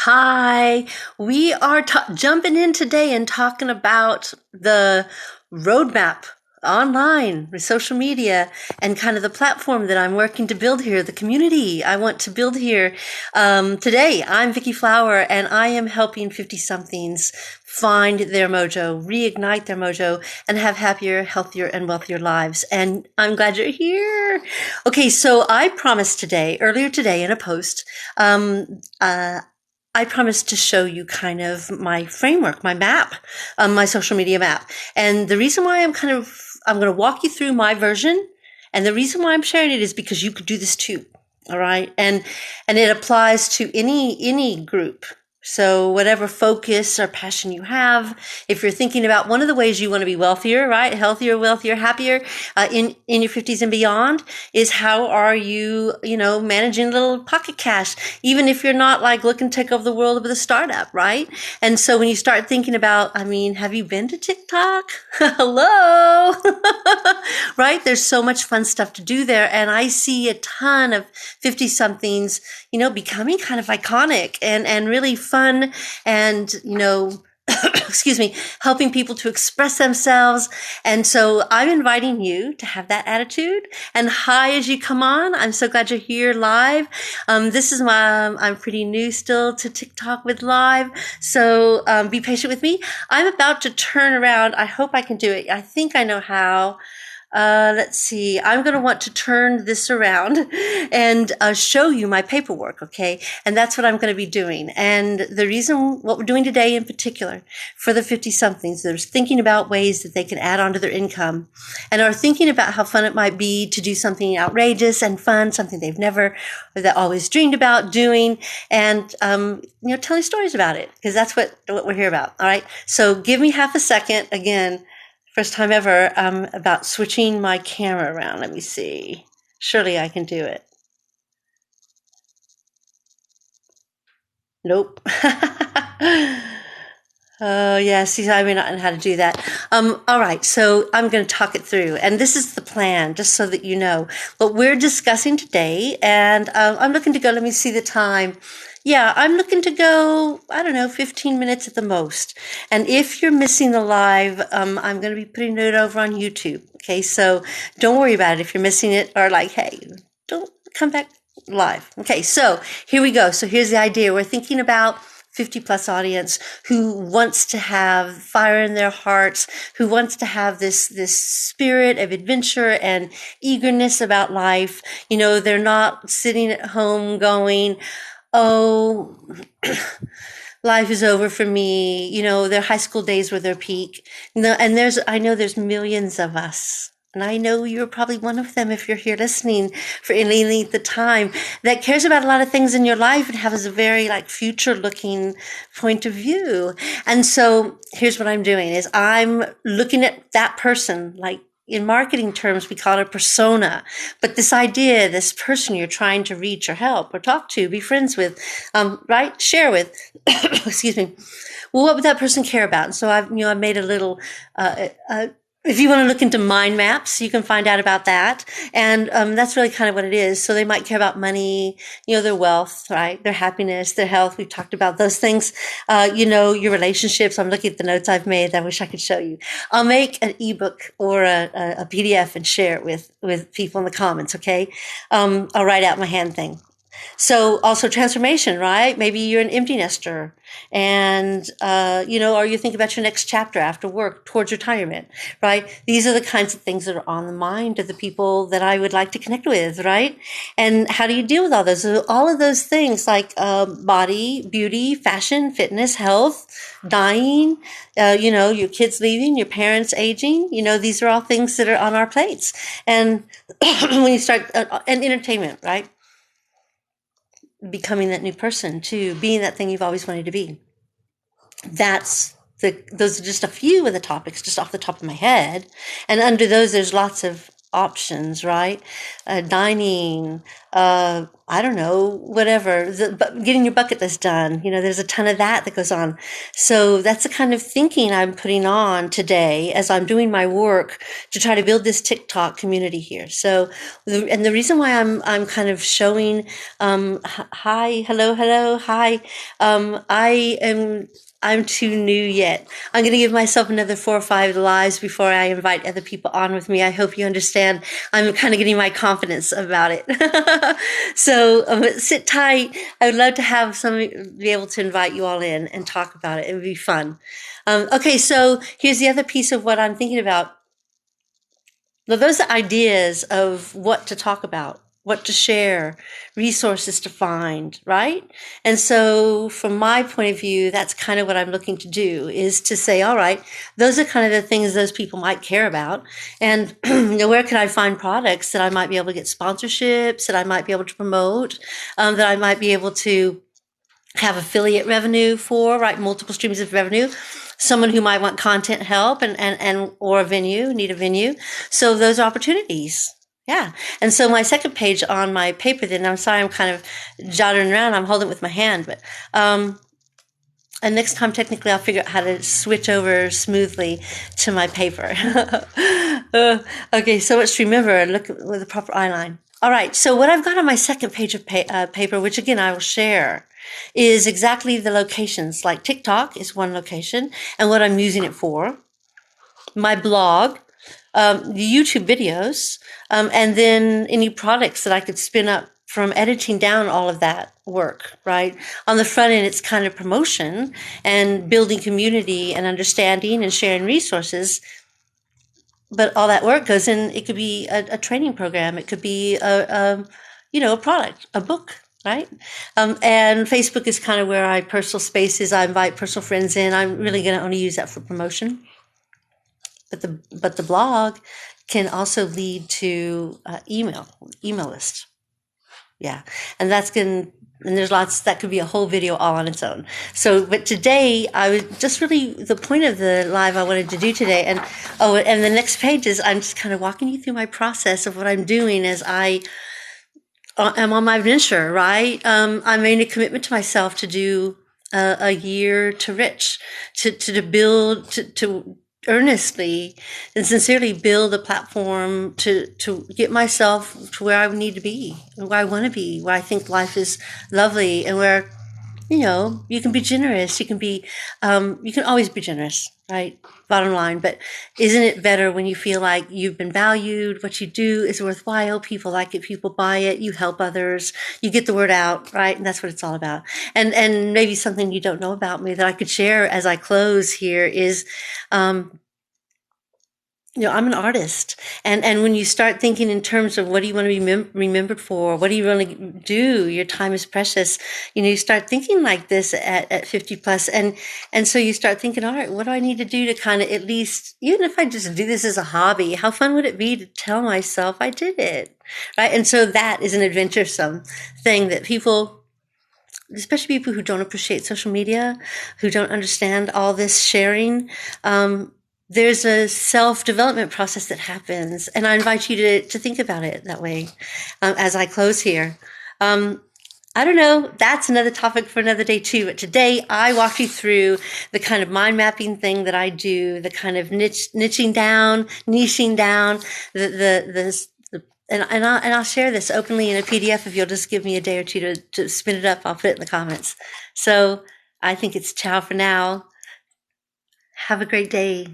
Hi, we are jumping in today and talking about the roadmap online with social media and kind of the platform that I'm working to build here, the community I want to build here. Today, I'm Vickie Flower and I am helping 50 somethings find their mojo, reignite their mojo, and have happier, healthier, and wealthier lives. And I'm glad you're here. Okay, so I promised earlier today in a post, I promised to show you kind of my framework, my map, my social media map. And the reason why I'm going to walk you through my version. And the reason why I'm sharing it is because you could do this too. All right. And it applies to any group. So whatever focus or passion you have, if you're thinking about one of the ways you want to be wealthier, right? Healthier, wealthier, happier, in your 50s and beyond is how are you, managing a little pocket cash, even if you're not like looking to take over the world with a startup, right? And so when you start thinking about, have you been to TikTok? Hello, right? There's so much fun stuff to do there. And I see a ton of 50 somethings, becoming kind of iconic and really fun and, excuse me, helping people to express themselves. And so I'm inviting you to have that attitude. And hi, as you come on, I'm so glad you're here live. I'm pretty new still to TikTok with live. So, be patient with me. I'm about to turn around. I hope I can do it. I think I know how. Let's see. I'm going to want to turn this around and show you my paperwork, okay? And that's what I'm going to be doing. And the reason what we're doing today in particular for the 50 somethings, they're thinking about ways that they can add on to their income and are thinking about how fun it might be to do something outrageous and fun, something they've never or that always dreamed about doing, and telling stories about it because that's what we're here about. All right. So give me half a second again. First time ever, about switching my camera around. Let me see. Surely I can do it. Nope. Oh, yeah. See, I mean, I know how to do that. All right. So I'm going to talk it through. And this is the plan, just so that you know what we're discussing today. And I'm looking to go, let me see the time. Yeah, I'm looking to go, I don't know, 15 minutes at the most. And if you're missing the live, I'm going to be putting it over on YouTube. Okay, so don't worry about it if you're missing it or like, hey, don't come back live. Okay, so here we go. So here's the idea. We're thinking about 50 plus audience who wants to have fire in their hearts, who wants to have this spirit of adventure and eagerness about life. They're not sitting at home going, oh, life is over for me. Their high school days were their peak. And I know there's millions of us. And I know you're probably one of them if you're here listening for any length of time that cares about a lot of things in your life and has a very future looking point of view. And so here's what I'm doing is I'm looking at that person, in marketing terms, we call it a persona. But this idea, this person you're trying to reach or help or talk to, be friends with, right? Share with, excuse me. Well, what would that person care about? And so I've made a little, if you want to look into mind maps, you can find out about that. And that's really kind of what it is. So they might care about money, their wealth, right? Their happiness, their health. We've talked about those things. Your relationships. I'm looking at the notes I've made. I wish I could show you. I'll make an ebook or a PDF and share it with people in the comments, okay? I'll write out my hand thing. So also transformation, right? Maybe you're an empty nester and, or you think about your next chapter after work towards retirement, right? These are the kinds of things that are on the mind of the people that I would like to connect with, right? And how do you deal with all those? So all of those things like, body, beauty, fashion, fitness, health, dying, your kids leaving, your parents aging, these are all things that are on our plates. And when you start, and entertainment, right? Becoming that new person to being that thing you've always wanted to be. Those are just a few of the topics just off the top of my head. And under those, there's lots of options, right? Dining, I don't know, whatever, getting your bucket list done. There's a ton of that goes on. So that's the kind of thinking I'm putting on today as I'm doing my work to try to build this TikTok community here. So, and the reason why I'm kind of showing, hi, hello, hi, I'm too new yet. I'm going to give myself another 4 or 5 lives before I invite other people on with me. I hope you understand. I'm kind of getting my confidence about it. So sit tight. I would love to have be able to invite you all in and talk about it. It would be fun. Okay, so here's the other piece of what I'm thinking about. Now, those are ideas of what to talk about, what to share, resources to find, right? And so from my point of view, that's kind of what I'm looking to do, is to say, all right, those are kind of the things those people might care about. And where can I find products that I might be able to get sponsorships, that I might be able to promote, that I might be able to have affiliate revenue for, right? Multiple streams of revenue. Someone who might want content help and or need a venue. So those are opportunities. Yeah. And so my second page on my paper, then I'm sorry, I'm kind of jottering around. I'm holding it with my hand, but, and next time, technically, I'll figure out how to switch over smoothly to my paper. Okay, so much to remember, and look with the proper eyeline. All right, so what I've got on my second page of paper, which again I will share, is exactly the locations. Like TikTok is one location, and what I'm using it for. My blog, the YouTube videos, and then any products that I could spin up from editing down all of that work, right? On the front end, it's kind of promotion and building community and understanding and sharing resources. But all that work goes in. It could be a training program. It could be a product, a book, right? And Facebook is kind of where personal spaces. I invite personal friends in. I'm really going to only use that for promotion. But the blog can also lead to email list. Yeah. And and there's lots, that could be a whole video all on its own. So, but today I was just really, the point of the live I wanted to do today, and the next page is I'm just kind of walking you through my process of what I'm doing as I am on my venture, right? I made a commitment to myself to do a year to rich, to build, to earnestly and sincerely build a platform to get myself to where I need to be, where I want to be, where I think life is lovely, and where, you can be generous. You can always be generous, right? Bottom line. But isn't it better when you feel like you've been valued, what you do is worthwhile, people like it, people buy it, you help others, you get the word out, right? And that's what it's all about. And maybe something you don't know about me that I could share as I close here is, I'm an artist. And when you start thinking in terms of what do you want to be remembered for? What do you really do? Your time is precious. You start thinking like this at 50 plus. And so you start thinking, all right, what do I need to do to kind of, at least, even if I just do this as a hobby, how fun would it be to tell myself I did it? Right. And so that is an adventuresome thing that people, especially people who don't appreciate social media, who don't understand all this sharing, there's a self-development process that happens, and I invite you to think about it that way as I close here. I don't know, that's another topic for another day too, but today I walked you through the kind of mind mapping thing that I do, the kind of niching down, and I'll share this openly in a PDF if you'll just give me a day or two to spin it up. I'll put it in the comments. So I think it's ciao for now. Have a great day.